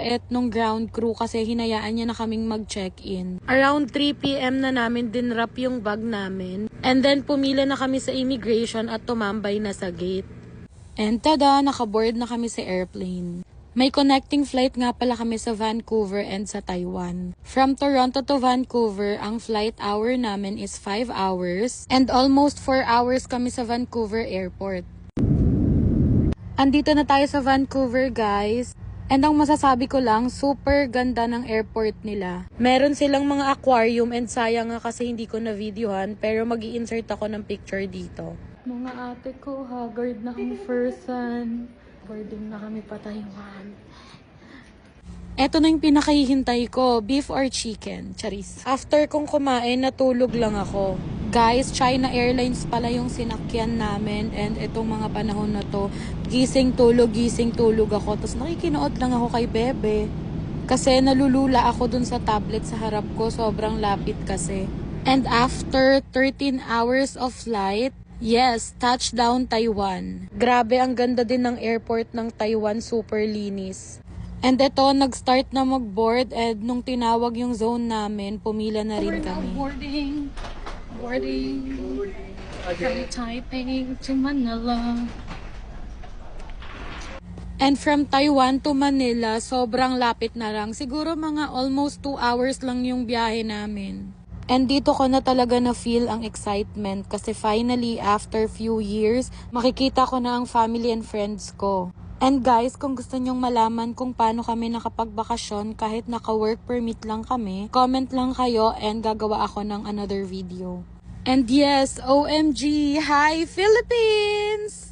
at nung ground crew kasi hinayaan niya na kaming mag-check-in. Around 3 p.m. na namin dinrap yung bag namin. And then pumila na kami sa immigration at tumambay na sa gate. And tada, nakaboard na kami sa airplane. May connecting flight nga pala kami sa Vancouver and sa Taiwan. From Toronto to Vancouver, ang flight hour namin is 5 hours and almost 4 hours kami sa Vancouver airport. Andito na tayo sa Vancouver, guys. And ang masasabi ko lang, super ganda ng airport nila. Meron silang mga aquarium and sayang nga kasi hindi ko na-videohan pero mag-i-insert ako ng picture dito. Mga ate ko, haggard na ang person. Boarding na kami pa Taiwan. Eto na yung pinakahihintay ko, beef or chicken, charis. After kong kumain, natulog lang ako. Guys, China Airlines pala yung sinakyan namin and itong mga panahon na to, gising tulog ako. Tapos nakikinood lang ako kay Bebe. Kasi nalulula ako dun sa tablet sa harap ko, sobrang lapit kasi. And after 13 hours of flight, yes, touchdown Taiwan. Grabe, ang ganda din ng airport ng Taiwan, super linis. And ito, nag-start na mag-board and nung tinawag yung zone namin, pumila na rin kami. Boarding from Taipei to Manila. And from Taiwan to Manila, sobrang lapit na lang. Siguro mga almost 2 hours lang yung biyahe namin. And dito ko na talaga na-feel ang excitement kasi finally, after few years, makikita ko na ang family and friends ko. And guys, kung gusto nyong malaman kung paano kami nakapagbakasyon kahit naka-work permit lang kami, comment lang kayo and gagawa ako ng another video. And yes, OMG! Hi Philippines!